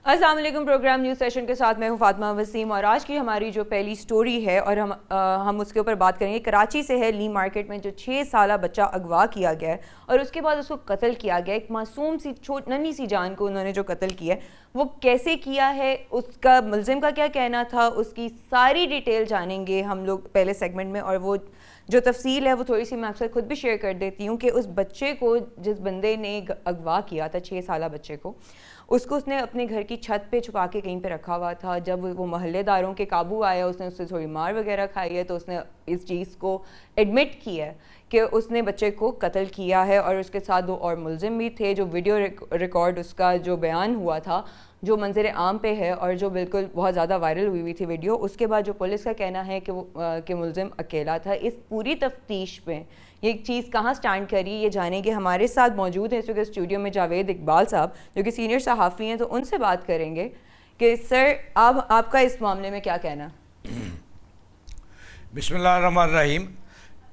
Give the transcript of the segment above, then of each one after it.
अस्सलाम वालेकुम। Programme news session के साथ मैं हूं फातिमा वसीम और आज की हमारी जो पहली स्टोरी है और हम उसके ऊपर बात करेंगे। कराची से है, ली मार्केट में जो 6 साला बच्चा अगवा किया गया है और उसके बाद उसको कत्ल किया गया। एक मासूम सी नन्ही सी जान को उन्होंने जो कत्ल किया है वो कैसे किया है, उसका मुलजिम का क्या कहना था, उसकी सारी डिटेल जानेंगे हम लोग पहले सेगमेंट में। और वो जो तफसील है वो थोड़ी सी मैं आपसे खुद भी शेयर कर देती हूँ कि उस बच्चे को, जिस बंदे ने अगवा किया था 6 साला बच्चे को, उसको उसने अपने घर की छत पे छुपा के कहीं पे रखा हुआ था। जब वो मोहल्लेदारों के काबू आया, उसने उससे थोड़ी मार वगैरह खाई है, तो उसने इस चीज़ को एडमिट किया है कि उसने बच्चे को कत्ल किया है। और उसके साथ 2 और मुलजिम भी थे। जो वीडियो रिकॉर्ड उसका जो बयान हुआ था, जो मंजर आम पे है और जो बिल्कुल बहुत ज़्यादा वायरल हुई थी वीडियो, उसके बाद जो पुलिस का कहना है कि वो कि मुलजिम अकेला था। इस पूरी तफ्तीश में ये चीज़ कहाँ स्टैंड करी, ये जानेंगे। हमारे साथ मौजूद हैं इस वक्त स्टूडियो में जावेद इकबाल साहब, जो कि सीनियर सहाफ़ी हैं, तो उनसे बात करेंगे कि सर आपका इस मामले में क्या कहना। बिस्मिल्लाहिर्रहमानिर्रहीम।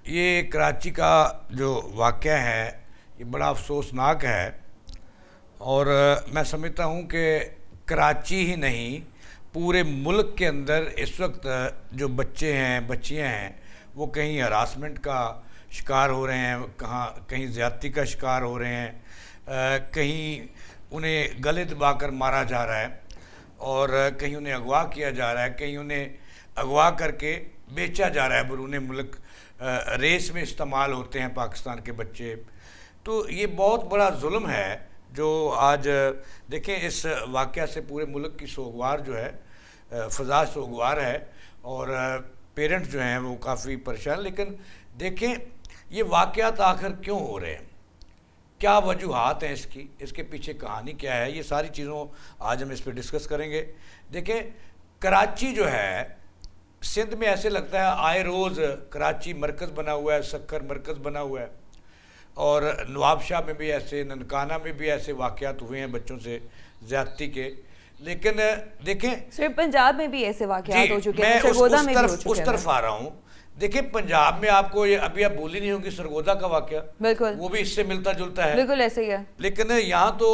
ये कराची का जो वाक़या है ये बड़ा अफसोसनाक है और मैं समझता हूँ कि कराची ही नहीं, पूरे मुल्क के अंदर इस वक्त जो बच्चे हैं, बच्चियाँ हैं, वो कहीं हरासमेंट का शिकार हो रहे हैं, कहीं ज़्यादती का शिकार हो रहे हैं, कहीं उन्हें गले दबाकर मारा जा रहा है और कहीं उन्हें अगवा किया जा रहा है, कहीं उन्हें अगवा करके बेचा जा रहा है बैरून मुल्क। रेस में इस्तेमाल होते हैं पाकिस्तान के बच्चे। तो ये बहुत बड़ा जुल्म है जो आज देखें, इस वाक़या से पूरे मुल्क की सोगवार जो है, फ़ज़ा सोगवार है और पेरेंट्स जो हैं वो काफ़ी परेशान। लेकिन देखें ये वाक़यात आखिर क्यों हो रहे हैं, क्या वजूहात हैं इसके पीछे कहानी क्या है, ये सारी चीज़ों आज हम इस पर डिस्कस करेंगे। देखें, कराची जो है, सिंध में ऐसे लगता है आए रोज़ कराची मरकज़ बना हुआ है, सक्कर मरकज़ बना हुआ है, और नवाबशाह में भी ऐसे, ननकाना में भी ऐसे वाक़यात हुए हैं बच्चों से ज़्यादती के। लेकिन देखें सिर्फ पंजाब में भी ऐसे वाक़यात हो चुके हैं, मैं सरगोदा में भी हो चुके उस हैं। तरफ आ रहा हूँ। देखिए, पंजाब में आपको ये अभी आप भूली नहीं होंगी सरगोदा का वाक़या, बिल्कुल वो भी इससे मिलता जुलता है, बिल्कुल ऐसे ही है। लेकिन यहाँ तो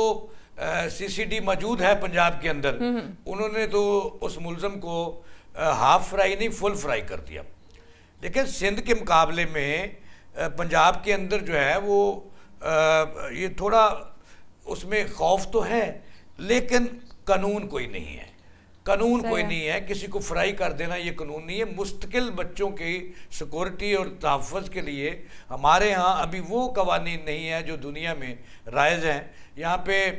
CCD मौजूद है पंजाब के अंदर। उन्होंने तो उस मुलज़म को हाफ फ्राई नहीं, फुल फ्राई कर दिया। लेकिन सिंध के मुकाबले में पंजाब के अंदर जो है वो ये थोड़ा उसमें खौफ तो है, लेकिन कानून कोई नहीं है, कानून कोई नहीं है। किसी को फ्राई कर देना ये कानून नहीं है। मुस्तकिल बच्चों की सिक्योरिटी और तहफ़्फ़ुज़ के लिए हमारे यहाँ अभी वो कवानीन नहीं है जो दुनिया में राइज हैं। यहाँ पे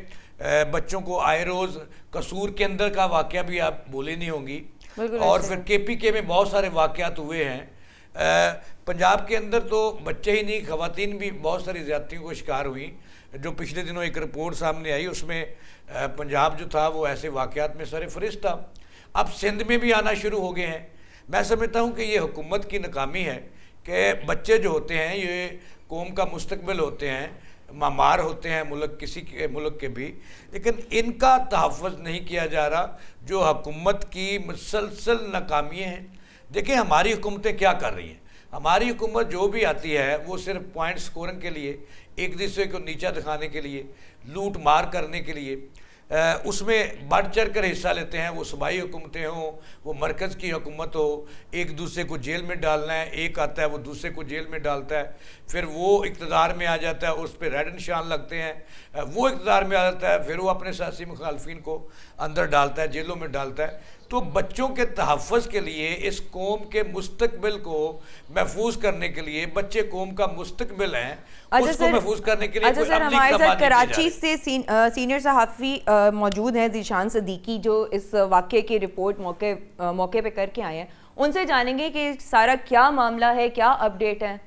बच्चों को आए रोज़, कसूर के अंदर का वाक़या भी आप भूली नहीं होंगी, और फिर KPK में बहुत सारे वाक़यात हुए हैं। पंजाब के अंदर तो बच्चे ही नहीं, ख़वातीन भी बहुत सारी ज़्यादतियों को शिकार हुई। जो पिछले दिनों एक रिपोर्ट सामने आई, उसमें पंजाब जो था वो ऐसे वाक़यात में सरफ़हरिस्त था। अब सिंध में भी आना शुरू हो गए हैं। मैं समझता हूँ कि ये हुकूमत की नाकामी है कि बच्चे जो होते हैं ये कौम का मुस्तकबिल होते हैं, मामार होते हैं मुल्क, किसी के मुल्क के भी, लेकिन इनका तहफ़्फ़ुज़ नहीं किया जा रहा, जो हुकूमत की मुसलसल नाकामियाँ हैं। देखिए, हमारी हुकूमतें क्या कर रही हैं। हमारी हुकूमत जो भी आती है वो सिर्फ पॉइंट स्कोरिंग के लिए, एक दूसरे को नीचा दिखाने के लिए, लूट मार करने के लिए उसमें बढ़ चढ़ कर हिस्सा लेते हैं। वो सूबाई हुकूमतें हों, वो मरकज़ की हुकूमत हो, एक दूसरे को जेल में डालना है, एक आता है वो दूसरे को जेल में डालता है, फिर वो इक़्तिदार में आ जाता है, उस पर रेड निशान लगते हैं, वो इक़्तिदार में आ जाता है, फिर वो अपने सियासी मुखालफिन को अंदर डालता है, जेलों में डालता है। तो बच्चों के तहफ़्फ़ुज़ के लिए, इस कौम के मुस्तकबिल को महफूज करने के लिए, बच्चे कौम का मुस्तकबिल हैं, उसको महफूज करने के लिए कोई अमली हमारे साथ कराची से सीनियर सहाफ़ी मौजूद हैं ज़ीशान सदीकी, जो इस वाक़े की रिपोर्ट मौके पे करके आए हैं। उनसे जानेंगे कि सारा क्या मामला है, क्या अपडेट है।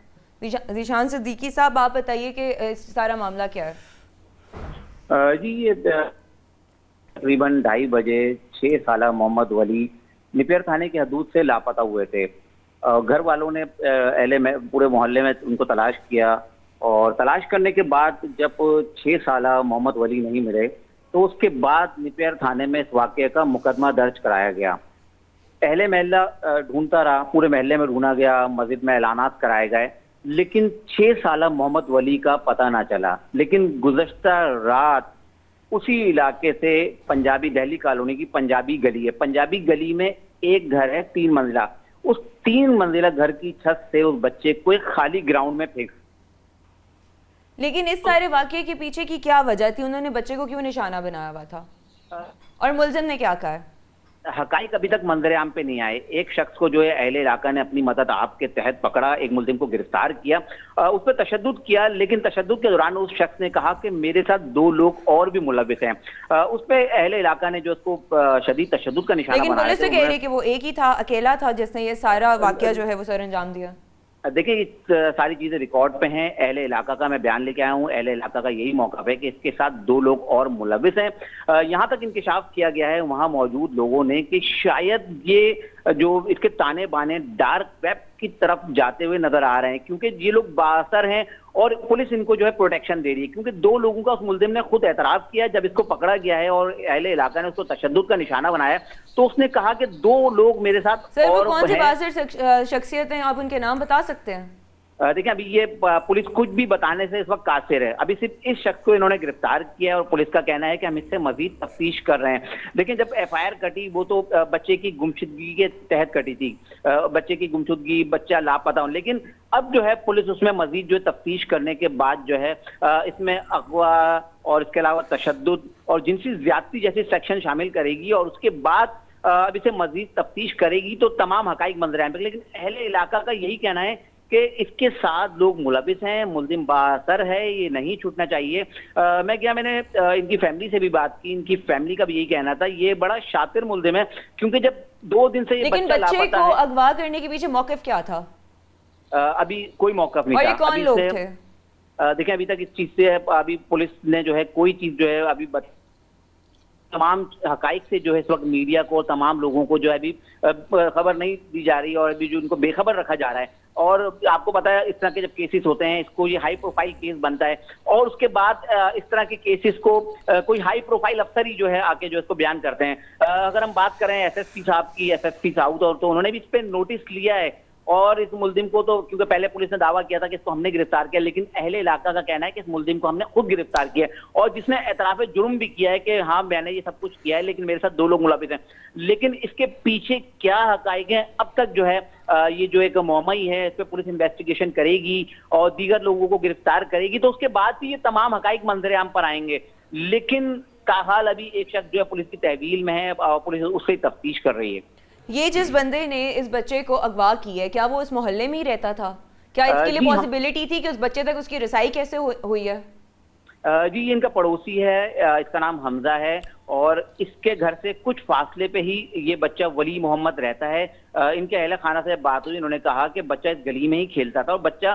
ज़ीशान सदीकी साहब, आप बताइए कि सारा मामला क्या है। जी, ये तकरीबन 2:30 बजे 6 साला मोहम्मद वली निपेर थाने की हदूद से लापता हुए थे। घर वालों ने पूरे मोहल्ले में उनको तलाश किया, और तलाश करने के बाद जब 6 साला मोहम्मद वली नहीं मिले तो उसके बाद निपेर थाने में इस वाक़ये का मुकदमा दर्ज कराया गया। अहले महल्ला ढूंढता रहा, पूरे महल्ले में ढूंढा गया, मस्जिद में ऐलानात कराए गए, लेकिन 6 साला मोहम्मद वली का पता ना चला। लेकिन गुज़श्ता रात उसी इलाके से पंजाबी दिल्ली कॉलोनी की पंजाबी गली है। पंजाबी गली में एक घर है 3 मंजिला, उस 3 मंजिला घर की छत से उस बच्चे को एक खाली ग्राउंड में फेंक। लेकिन इस सारे वाकये के पीछे की क्या वजह थी? उन्होंने बच्चे को क्यों निशाना बनाया हुआ था और मुलजिम ने क्या कहा है? हकाइक अभी तक मंजरेआम पे नहीं आए। एक शख्स को जो है अहले इलाका ने अपनी मदद आप के तहत पकड़ा, एक मुलजिम को गिरफ्तार किया, उस पर तशद्दुद किया, लेकिन तशद्दुद के दौरान उस शख्स ने कहा कि मेरे साथ 2 लोग और भी मुलविस हैं। उस पर अहले इलाका ने जो उसको शदीद तशद्दुद का निशाना लेकिन बनाया। पुलिस तो कह रही है कि वो एक ही था, अकेला था जिसने ये सारा वाकया जो है वो सर अंजाम दिया। देखिए, ये सारी चीजें रिकॉर्ड पे हैं। अहले इलाका का मैं बयान लेके आया हूँ। अहले इलाका का यही मौक़िफ़ है कि इसके साथ 2 लोग और मुलविस हैं। यहाँ तक इंकिशाफ किया गया है वहाँ मौजूद लोगों ने कि शायद ये जो इसके ताने बाने डार्क वेब की तरफ जाते हुए नजर आ रहे हैं, क्योंकि ये लोग बाअसर हैं और पुलिस इनको जो है प्रोटेक्शन दे रही है। क्योंकि 2 लोगों का उस मुलजिम ने खुद एतराफ़ किया जब इसको पकड़ा गया है और अहले इलाका ने उसको तशद्दुद का निशाना बनाया, तो उसने कहा कि 2 लोग मेरे साथ। सर वो कौन सी बाअसर शख्सियत हैं, आप उनके नाम बता सकते हैं? देखिए, अभी ये पुलिस कुछ भी बताने से इस वक्त कासिर है। अभी सिर्फ इस शख्स को इन्होंने गिरफ्तार किया है और पुलिस का कहना है कि हम इससे मजीद तफ्तीश कर रहे हैं। लेकिन जब FIR कटी वो तो बच्चे की गुमशुदगी के तहत कटी थी, बच्चे की गुमशुदगी, बच्चा लापता हो। लेकिन अब जो है पुलिस उसमें मजीद जो तफ्तीश करने के बाद जो है इसमें अगवा और इसके अलावा तशद्दुद और जिनसी ज्यादती जैसे सेक्शन शामिल करेगी और उसके बाद अब इसे मजीद तफ्तीश करेगी तो तमाम हकाइक मंजर आएंगे। लेकिन अहले इलाका का यही कहना है कि इसके साथ लोग मुलविस हैं, मुलजिम बाअसर है, ये नहीं छूटना चाहिए। मैंने इनकी फैमिली से भी बात की, इनकी फैमिली का भी यही कहना था, ये बड़ा शातिर मुलजिम है, क्योंकि जब 2 दिन से ये लेकिन बच्चा बच्चे लापता को है। अगवा करने के पीछे मौक़िफ़ क्या था? अभी कोई मौक़िफ़ नहीं और था। ये कौन लोग थे? देखिए, अभी तक इस चीज से अभी पुलिस ने जो है कोई चीज जो है अभी तमाम हकाइक से जो है इस वक्त मीडिया को, तमाम लोगों को जो है अभी खबर नहीं दी जा रही और अभी जो उनको बेखबर रखा जा रहा है। और आपको पता है इस तरह के जब केसेस होते हैं, इसको ये हाई प्रोफाइल केस बनता है और उसके बाद इस तरह के केसेस को कोई हाई प्रोफाइल अफसर ही जो है आके जो इसको बयान करते हैं। अगर हम बात करें SSP साहब की, SSP साउथ, और तो उन्होंने भी इस पर नोटिस लिया है और इस मुलजिम को तो, क्योंकि पहले पुलिस ने दावा किया था कि इसको हमने गिरफ्तार किया, लेकिन अहले इलाका का कहना है कि इस मुलजिम को हमने खुद गिरफ्तार किया और जिसने एतराफ़ जुर्म भी किया है कि हाँ मैंने ये सब कुछ किया है, लेकिन मेरे साथ 2 लोग मुलविस हैं। लेकिन इसके पीछे क्या हकाइक हैं अब तक जो है ये जो एक मुअम्मई है, इस पर पुलिस इन्वेस्टिगेशन करेगी और दीगर लोगों को गिरफ्तार करेगी, तो उसके बाद भी ये तमाम हकाइक मंजरेआम पर आएंगे। लेकिन ताहाल अभी एक शख्स जो है पुलिस की तहवील में है और पुलिस उससे तफ्तीश कर रही है। ये जिस बंदे ने इस बच्चे को अगवा किया है, क्या वो इस मोहल्ले में ही रहता था? क्या इसके लिए पॉसिबिलिटी थी कि उस बच्चे तक उसकी रसाई कैसे हुई है? जी, ये इनका पड़ोसी है, इसका नाम हमजा है और इसके घर से कुछ फासले पे ही ये बच्चा वली मोहम्मद रहता है। इनके अहले खाना से बात हुई, इन्होंने कहा कि बच्चा इस गली में ही खेलता था और बच्चा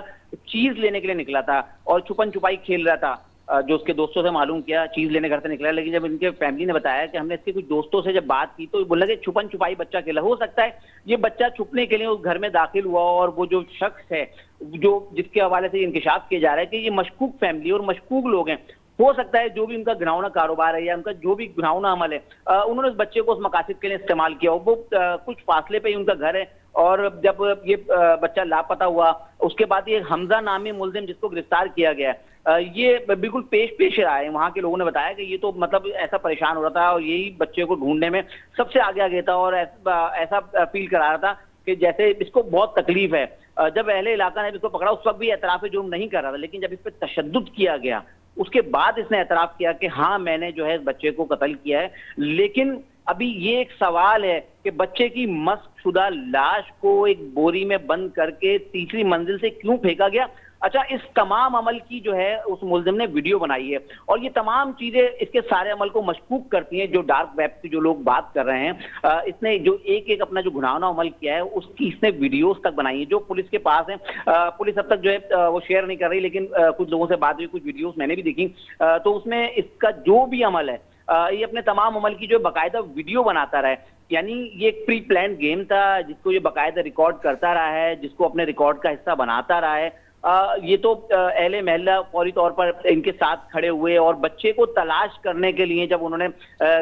चीज लेने के लिए निकला था और छुपन छुपाई खेल रहा था। जो उसके दोस्तों से मालूम किया, चीज लेने घर से निकला, लेकिन जब इनके फैमिली ने बताया कि हमने इसके कुछ दोस्तों से जब बात की तो बोला कि छुपन छुपाई बच्चा खेला। हो सकता है ये बच्चा छुपने के लिए उस घर में दाखिल हुआ और वो जो शख्स है जो जिसके हवाले से इंकिशाफ किया जा रहा है कि ये मशकूक फैमिली और मशकूक लोग हैं, हो सकता है जो भी उनका घिनौना कारोबार है या उनका जो भी घिनौना अमल है, उन्होंने उस बच्चे को उस मकासद के लिए इस्तेमाल किया। वो कुछ फासले पे ही उनका घर है और जब ये बच्चा लापता हुआ उसके बाद ये हमजा नामी मुलजिम जिसको गिरफ्तार किया गया, ये बिल्कुल पेश आए। वहाँ के लोगों ने बताया कि ये तो मतलब ऐसा परेशान हो रहा था और यही बच्चे को ढूंढने में सबसे आगे था और ऐसा फील करा रहा था कि जैसे इसको बहुत तकलीफ है। जब अहले इलाका ने इसको पकड़ा उस वक्त भी एतराफ़ जुर्म नहीं कर रहा था, लेकिन जब इस पर तशद्दुद किया गया उसके बाद इसने एतराफ़ किया कि हाँ मैंने जो है इस बच्चे को कत्ल किया है। लेकिन अभी ये एक सवाल है कि बच्चे की मस्कशुदा लाश को एक बोरी में बंद करके तीसरी मंजिल से क्यों फेंका गया। अच्छा, इस तमाम अमल की जो है उस मुलजिम ने वीडियो बनाई है और ये तमाम चीजें इसके सारे अमल को मशकूक करती हैं। जो डार्क वेब की जो लोग बात कर रहे हैं, इसने जो एक अपना जो घुनावना अमल किया है उसकी इसने वीडियोस तक बनाई है जो पुलिस के पास है। पुलिस अब तक जो है वो शेयर नहीं कर रही, लेकिन कुछ लोगों से बात हुई, कुछ वीडियोस मैंने भी देखी, तो उसमें इसका जो भी अमल है ये अपने तमाम अमल की जो बाकायदा वीडियो बनाता रहा है। यानी ये एक प्री प्लान गेम था जिसको ये बाकायदा रिकॉर्ड करता रहा है, जिसको अपने रिकॉर्ड का हिस्सा बनाता रहा है ये तो अहले महल्ला फौरी तौर पर इनके साथ खड़े हुए और बच्चे को तलाश करने के लिए जब उन्होंने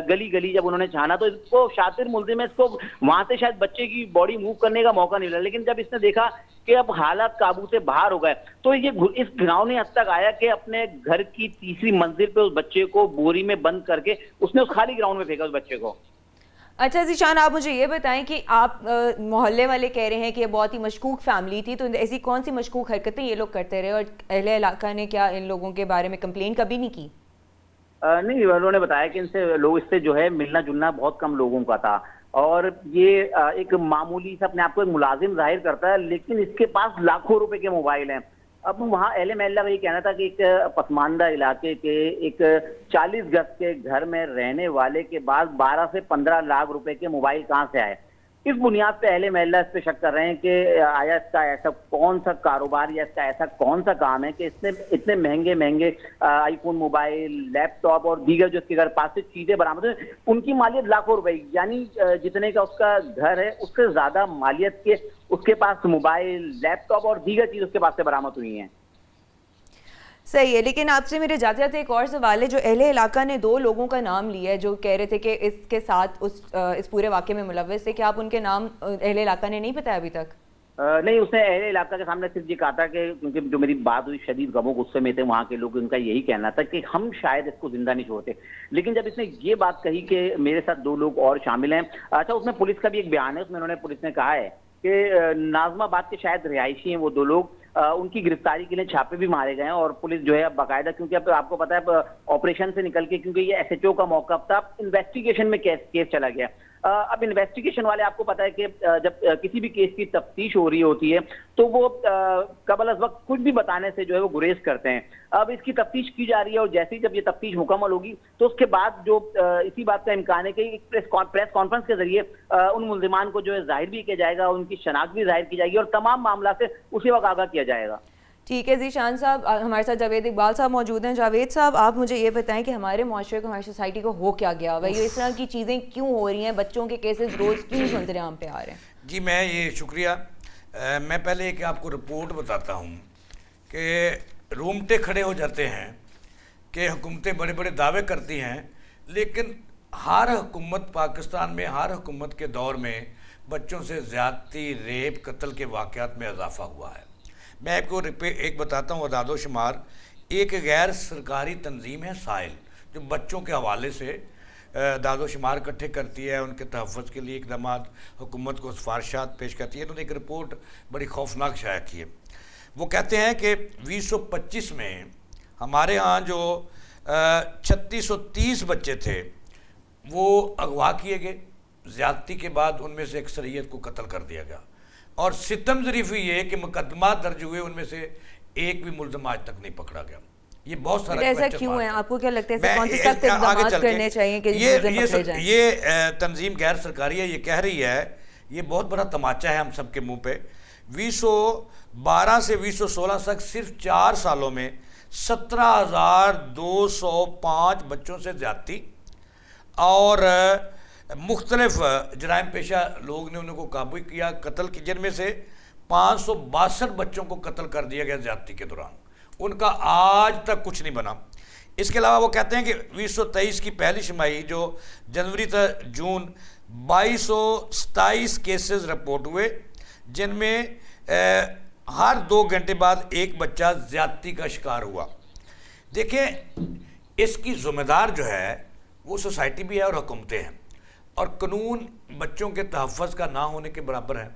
गली गली जब उन्होंने छाना तो इसको शातिर मुल्जिम है, इसको वहां से शायद बच्चे की बॉडी मूव करने का मौका नहीं मिला, लेकिन जब इसने देखा कि अब हालात काबू से बाहर हो गए तो ये इस घिनौनी हद तक आया कि अपने घर की तीसरी मंजिल पे उस बच्चे को बोरी में बंद करके उसने उस खाली ग्राउंड में फेंका उस बच्चे को। अच्छा ज़ीशान, आप मुझे ये बताएं कि आप मोहल्ले वाले कह रहे हैं कि ये बहुत ही मशकूक फैमिली थी, तो ऐसी कौन सी मशकूक हरकतें ये लोग करते रहे और अहले इलाका ने क्या इन लोगों के बारे में कंप्लेन कभी नहीं की? नहीं, उन्होंने बताया कि इससे जो है मिलना जुलना बहुत कम लोगों का था और ये एक मामूली से अपने आप को एक मुलाजिम जाहिर करता है, लेकिन इसके पास लाखों रुपए के मोबाइल हैं। अब वहाँ अहले महल्ला का ये कहना था कि एक पसमानदा इलाके के एक 40 गज के घर में रहने वाले के बाद 12 से 15 लाख रुपए के मोबाइल कहाँ से आए। इस बुनियाद पे अहले महल्ला इस पे शक कर रहे हैं कि आया इसका ऐसा कौन सा कारोबार या इसका ऐसा कौन सा काम है कि इसने इतने महंगे महंगे आईफोन मोबाइल, लैपटॉप और दीगर जो इसके घर पास से चीजें बरामद हुई, उनकी मालियत लाखों रुपए, यानी जितने का उसका घर है उससे ज्यादा मालियत के उसके पास मोबाइल, लैपटॉप और दीगर चीज उसके पास से बरामद हुई हैं। सही है, लेकिन आपसे मेरे जाते जाते एक और सवाल है। जो अहले इलाका ने 2 लोगों का नाम लिया है जो कह रहे थे कि इसके साथ इस पूरे वाक़े में मुलव्वस है, क्या आप उनके नाम अहले इलाका ने नहीं बताया अभी तक? नहीं, उसने अहले इलाका के सामने सिर्फ ये कहा था कि क्योंकि जो मेरी बात हुई शदीद गमो गुस्से में थे वहाँ के लोग, उनका यही कहना था कि हम शायद इसको जिंदा नहीं छोड़ते, लेकिन जब इसने ये बात कही कि मेरे साथ 2 लोग और शामिल हैं, अच्छा उसमें पुलिस का भी एक बयान है, उसमें पुलिस ने कहा है कि नाजमाबाद के शायद रिहायशी हैं वो 2 लोग, उनकी गिरफ्तारी के लिए छापे भी मारे गए हैं और पुलिस जो है अब बाकायदा, क्योंकि अब आपको पता है ऑपरेशन से निकल के, क्योंकि ये एसएचओ का मौका था, इन्वेस्टिगेशन में केस चला गया। अब इन्वेस्टिगेशन वाले, आपको पता है कि जब किसी भी केस की तफ्तीश हो रही होती है तो वो कबल अज़ वक्त कुछ भी बताने से जो है वो गुरेज करते हैं। अब इसकी तफ्तीश की जा रही है और जैसे ही जब ये तफ्तीश मुकम्मल होगी तो उसके बाद जो इसी बात का इम्कान है कि एक प्रेस कॉन्फ्रेंस के जरिए उन मुल्जिमान को जो है जाहिर भी किया जाएगा, उनकी शनाख्त भी जाहिर की जाएगी और तमाम मामला से उसी वक्त आगाह किया जाएगा। ठीक है ज़ीशान साहब, हमारे साथ जावेद इकबाल साहब मौजूद हैं। जावेद साहब, आप मुझे ये बताएं कि हमारे माशरे को, हमारी सोसाइटी को हो क्या गया भाई, इस तरह की चीज़ें क्यों हो रही हैं, बच्चों के केसेस रोज़ क्यों मंजरेआम पे आ रहे हैं? जी मैं ये शुक्रिया। मैं पहले एक आपको रिपोर्ट बताता हूँ कि रूमटे खड़े हो जाते हैं कि हुकूमतें बड़े बड़े दावे करती हैं, लेकिन हर हुकूमत, पाकिस्तान में हर हुकूमत के दौर में बच्चों से ज़्यादती, रेप, कत्ल के वाक़यात में इजाफा हुआ है। मैं आपको एक बताता हूँ अदादो शुमार। एक गैर सरकारी तंजीम है साहिल, जो बच्चों के हवाले से दादो शुमार इकट्ठे करती है, उनके तहफ़्फ़ुज़ के लिए इकदाम हुकूमत को सिफारिशात पेश करती है। उन्होंने एक रिपोर्ट बड़ी खौफनाक शाया की है। वो कहते हैं कि 2025 में हमारे यहाँ जो 3630 बच्चे थे वो अगवा किए गए, ज़्यादती के बाद उनमें से अक्सरियत को कत्ल कर दिया गया और सितम ज़रीफ़ी ये कि मुकदमा दर्ज हुए, उनमें से एक भी मुल्ज़िम आज तक नहीं पकड़ा गया। ये बहुत सारा ऐसा क्यों है? आपको क्या लगता है कौन से सख्त इक़दाम करने चाहिए कि ये तंजीम गैर सरकारी है, ये कह रही है, ये बहुत बड़ा तमाचा है हम सब के मुंह पे। 2012 से 2016 तक सिर्फ 4 सालों में 17,205 बच्चों से ज्यादती और मुख्तलिफ जराइम पेशा लोग ने उनको काबू किया, कत्ल की, जिनमें से 562 बच्चों को कत्ल कर दिया गया ज्यादती के दौरान। उनका आज तक कुछ नहीं बना। इसके अलावा वो कहते हैं कि 2023 की पहली छमाही जो जनवरी तक जून 2227 केसेस रिपोर्ट हुए, जिनमें हर 2 घंटे बाद एक बच्चा ज्यादती का शिकार हुआ। देखिए इसकी ज़िम्मेदार जो है वो सोसाइटी भी है और हुकूमतें हैं, और कानून बच्चों के तहफ़्फ़ुज़ का ना होने के बराबर है।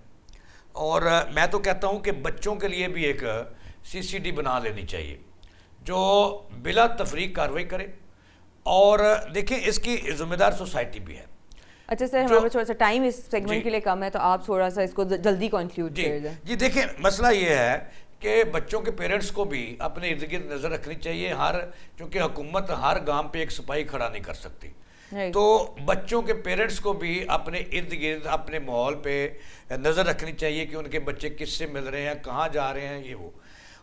और मैं तो कहता हूँ कि बच्चों के लिए भी एक CCD बना लेनी चाहिए जो बिला तफरीक कार्रवाई करे, और देखिए इसकी ज़िम्मेदार सोसाइटी भी है। अच्छा सर, हमारे थोड़ा सा टाइम इस सेगमेंट के लिए कम है, तो आप थोड़ा सा इसको जल्दी कंक्लूड कर दें। जी देखिए, मसला ये है कि बच्चों के पेरेंट्स को भी अपने इर्द गिर्द नज़र रखनी चाहिए। क्योंकि हुकूमत हर गांव पे एक सिपाही खड़ा नहीं कर सकती, तो बच्चों के पेरेंट्स को भी अपने इर्द गिर्द, अपने माहौल पे नज़र रखनी चाहिए कि उनके बच्चे किससे मिल रहे हैं, कहाँ जा रहे हैं, ये वो।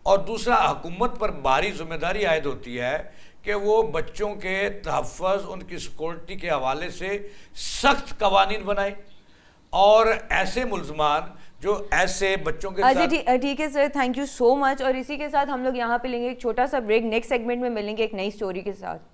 और दूसरा, हुकूमत पर भारी जिम्मेदारी आयद होती है कि वो बच्चों के तहफ़्फ़ुज़, उनकी सिक्योरिटी के हवाले से सख्त कवानीन बनाए, और ऐसे मुल्ज़मान जो ऐसे बच्चों के अच्छा साथ। ठीक है sir, thank you so much. और इसी के साथ हम लोग यहाँ पे लेंगे एक छोटा सा ब्रेक, नेक्स्ट सेगमेंट में मिलेंगे एक नई स्टोरी के साथ।